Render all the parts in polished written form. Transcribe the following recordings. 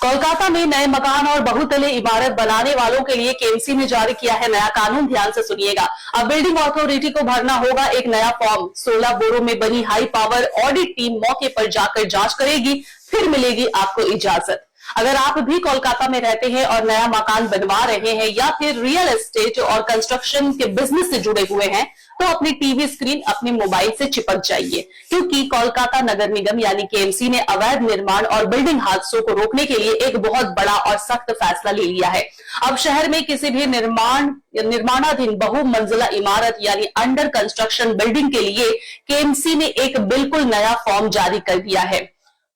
कोलकाता में नए मकान और बहुतले इमारत बनाने वालों के लिए केएमसी ने जारी किया है नया कानून। ध्यान से सुनिएगा। अब बिल्डिंग अथॉरिटी को भरना होगा एक नया फॉर्म। 16 बोरों में बनी हाई पावर ऑडिट टीम मौके पर जाकर जांच करेगी, फिर मिलेगी आपको इजाजत। अगर आप भी कोलकाता में रहते हैं और नया मकान बनवा रहे हैं या फिर रियल एस्टेट और कंस्ट्रक्शन के बिजनेस से जुड़े हुए हैं, तो अपनी टीवी स्क्रीन अपने मोबाइल से चिपक जाइए, क्योंकि कोलकाता नगर निगम यानी केएमसी ने अवैध निर्माण और बिल्डिंग हादसों को रोकने के लिए एक बहुत बड़ा और सख्त फैसला ले लिया है। अब शहर में किसी भी निर्माणाधीन बहुमंजिला इमारत यानी अंडर कंस्ट्रक्शन बिल्डिंग के लिए केएमसी ने एक बिल्कुल नया फॉर्म जारी कर दिया है।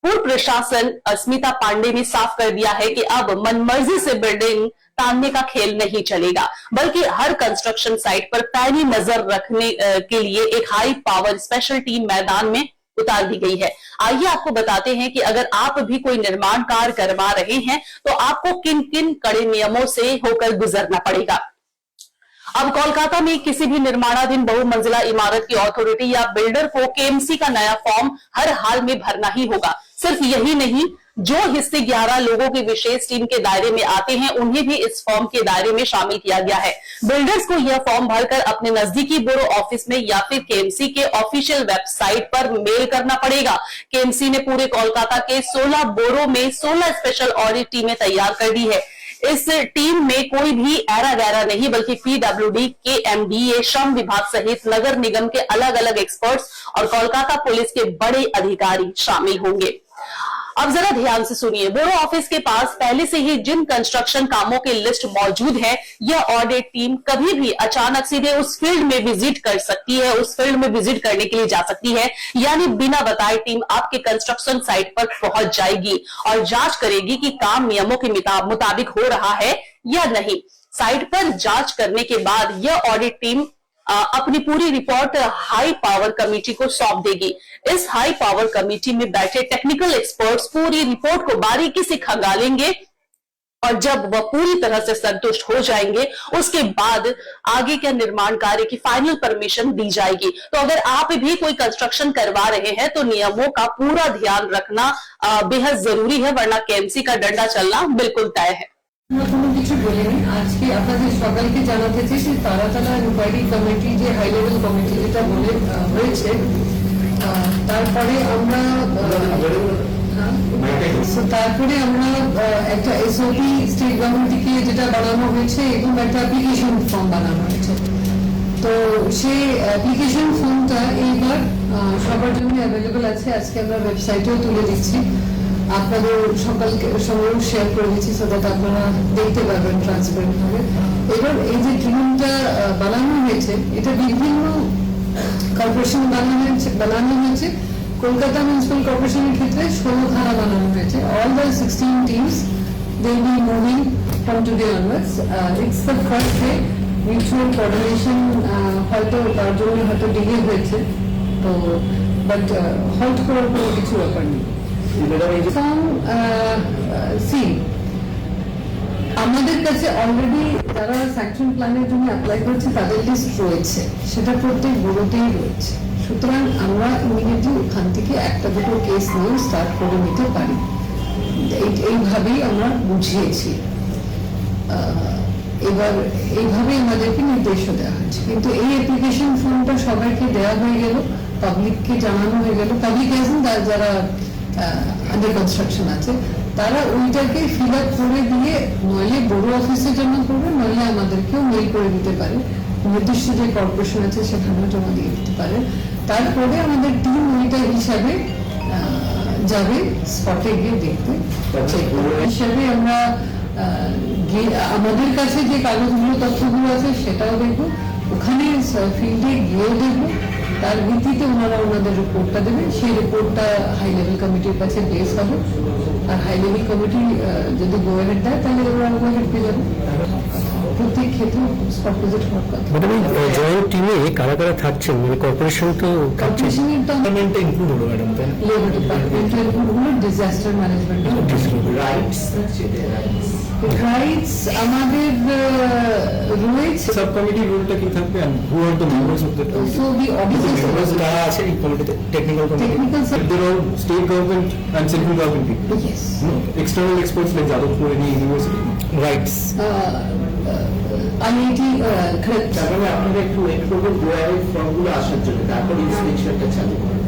पूर्व प्रशासन स्मिता पांडे ने साफ कर दिया है कि अब मनमर्जी से बिल्डिंग तानने का खेल नहीं चलेगा, बल्कि हर कंस्ट्रक्शन साइट पर पैनी नजर रखने के लिए एक हाई पावर स्पेशल टीम मैदान में उतार दी गई है। आइए आपको बताते हैं कि अगर आप भी कोई निर्माण कार्य करवा रहे हैं तो आपको किन किन कड़े नियमों से होकर गुजरना पड़ेगा। अब कोलकाता में किसी भी निर्माणाधीन बहुमंजिला इमारत की अथॉरिटी या बिल्डर को केएमसी का नया फॉर्म हर हाल में भरना ही होगा। सिर्फ यही नहीं, जो हिस्से 11 लोगों की विशेष टीम के दायरे में आते हैं उन्हें भी इस फॉर्म के दायरे में शामिल किया गया है। बिल्डर्स को यह फॉर्म भरकर अपने नजदीकी ब्यूरो ऑफिस में या फिर केएमसी के ऑफिशियल वेबसाइट पर मेल करना पड़ेगा। केएमसी ने पूरे कोलकाता के 16 बोरों में 16 स्पेशल ऑडिट टीमें तैयार कर दी है। इस टीम में कोई भी ऐरा गैरा नहीं, बल्कि पीडब्ल्यूडी, केएमडीए, श्रम विभाग सहित नगर निगम के अलग अलग एक्सपर्ट्स और कोलकाता पुलिस के बड़े अधिकारी शामिल होंगे। अब जरा ध्यान से सुनिए। ब्यूरो ऑफिस के पास पहले से ही जिन कंस्ट्रक्शन कामों की लिस्ट मौजूद है, यह ऑडिट टीम कभी भी अचानक सीधे उस फील्ड में विजिट कर सकती है, उस फील्ड में विजिट करने के लिए जा सकती है। यानी बिना बताए टीम आपके कंस्ट्रक्शन साइट पर पहुंच जाएगी और जांच करेगी कि काम नियमों के मुताबिक हो रहा है या नहीं। साइट पर जांच करने के बाद यह ऑडिट टीम अपनी पूरी रिपोर्ट हाई पावर कमेटी को सौंप देगी। इस हाई पावर कमेटी में बैठे टेक्निकल एक्सपर्ट्स पूरी रिपोर्ट को बारीकी से खंगालेंगे और जब वह पूरी तरह से संतुष्ट हो जाएंगे, उसके बाद आगे के निर्माण कार्य की फाइनल परमिशन दी जाएगी। तो अगर आप भी कोई कंस्ट्रक्शन करवा रहे हैं तो नियमों का पूरा ध्यान रखना बेहद जरूरी है, वरना केएमसी का डंडा चलना बिल्कुल तय है। কোনো কিছু বলিনি। আজকে আপনাদের সকালকে জানাতে চেয়েছি তারাতলা ইনকোয়ারি কমিটি যে হাই লেভেল কমিটি যেটা বলে হয়েছে, তারপরে আমরা একটা এসওপি স্টেট গভর্নমেন্ট থেকে যেটা বানানো হয়েছে এবং একটা অ্যাপ্লিকেশন ফর্ম বানানো হয়েছে। তো সেই অ্যাপ্লিকেশন ফর্মটা এইবার সবার জন্য অ্যাভেলেবল আছে। আজকে আমরা ওয়েবসাইটেও তুলে দিচ্ছি, আপনাদের সকালকে সঙ্গেও শেয়ার করে দিচ্ছি, সো দ্যাট আপনারা দেখতে পারবেন ট্রান্সপারেন্ট ভাবে। এবার এই যে টিমটা বানানো হয়েছে, এটা বিভিন্ন কর্পোরেশন বানানো হয়েছে। কলকাতা মিউনিসিপাল কর্পোরেশনের ক্ষেত্রে 16 ধারা বানানো হয়েছে। All the 16 teams they will be moving from today onwards. It's the first day. Mutual coordination হয়তো তার জন্য হয়তো ডিলে হয়েছে, তো বাট হল্ট করার কোনো কিছু ব্যাপার নেই। আমাদের কাছে অলরেডি যারা স্যাংশন প্ল্যানের জন্য অ্যাপ্লাই করেছে তাদের লিস্ট রয়েছে, সেটা প্রত্যেক বড়তেই রয়েছে। সুতরাং আমরা ইমিডিয়েটলি ওখান থেকে একটা দুটো কেস নিয়ে স্টার্ট করে নিতে পারি, এইভাবেই আমরা বুঝিয়েছি। এবার এইভাবেই আমাদেরকে নির্দেশও দেওয়া হয়েছে। কিন্তু এই অ্যাপ্লিকেশন ফর্মটা সবাইকে দেওয়া হয়ে গেল, পাবলিককে জানানো হয়ে গেল। পাবলিক এজেন্ট যারা আন্ডার কনস্ট্রাকশন আছে তারা ওইটাকে ফিল আপ করে দিয়ে নইলে বড় অফিসে জমা করবে, নইলে আমাদেরকেও মেল করে দিতে পারে। নির্দিষ্ট যে কর্পোরেশন আছে সেখানেও জমা দিয়ে দিতে পারে। তারপরে আমাদের টিম ওইটা হিসাবে যাবে, স্পটে গিয়ে দেখতে হিসাবে আমরা আমাদের কাছে যে কাগজগুলো তথ্যগুলো আছে সেটাও দেখবো, ওখানে ফিল্ডে গিয়েও দেখবো। তার ভিত্তিতে ওনারা ওনাদের রিপোর্টটা দেবে, সেই রিপোর্টটা হাই লেভেল কমিটির কাছে বেস হবে। আর হাই লেভেল কমিটি যদি গো হেড দেয় তাহলে ওরা গো হেড পেয়ে যাবে। প্রত্যেক ক্ষেত্রে স্পট ভিজিট হওয়ার কথা। জয়েন্ট টিমে কারা কারা থাকছেন? মানে কর্পোরেশন তো কর্পোরেশনের তো ইনক্লুড হলো ম্যাডাম, লেবার ডিপার্টমেন্ট ইনক্লুড হলো, ডিজাস্টার ম্যানেজমেন্ট, রাইটস রাইটস আমাদের রয়েছে সাব কমিটির রোলটা কি থাকবে and who are the members of that committee? So the members অডিটর্স যারা আছে এই কমিটিতে technical committee Technical sub- they're all state government and central government people. Yes External experts like Jadavpur any university. Rights. IIT Kharagpur তার মানে আপনারা একটু wait করবেন গোয়ারের ফর্মগুলো আসার জন্য তারপর ইন্সপেকশনটা চালু করবেন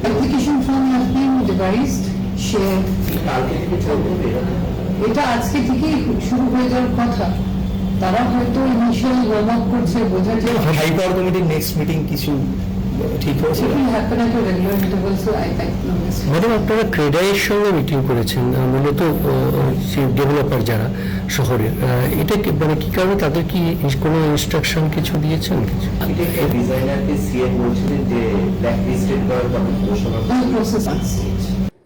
application form has been devised শেয়ার কালকে থেকে চলবে এরকম এটা আজকে থেকেই শুরু হয়ে যাওয়ার কথা তারা হয়তো ইনিশিয়াল ওয়ার্ম আপ করছে বোঝা যায় হাই পাওয়ার কমিটির নেক্সট মিটিং কিছু ঠিক হয়েছে It will happen at a regular interval, so I know this. Madam আপনারা ক্রেডাইয়ের সঙ্গে মিটিং করেছেন মূলত ডেভেলপার যারা শহরের এটা মানে কি কারণে তাদের কি কোনো ইনস্ট্রাকশন কিছু দিয়েছেন কিছু আর্কিটেক্ট ডিজাইনারকে সিএম বলছিলেন যে ব্ল্যাক লিস্টেড করার কথা ঘোষণা Whole process.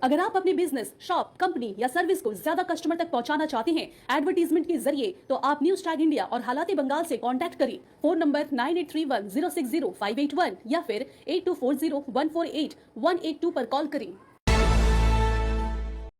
अगर आप अपने बिजनेस, शॉप, कंपनी या सर्विस को ज्यादा कस्टमर तक पहुंचाना चाहते हैं एडवर्टीजमेंट के जरिए तो आप न्यूज टैग इंडिया और हालाती बंगाल से कांटेक्ट करें। फोन नंबर 9831060581 या फिर 8240148182 पर कॉल करें।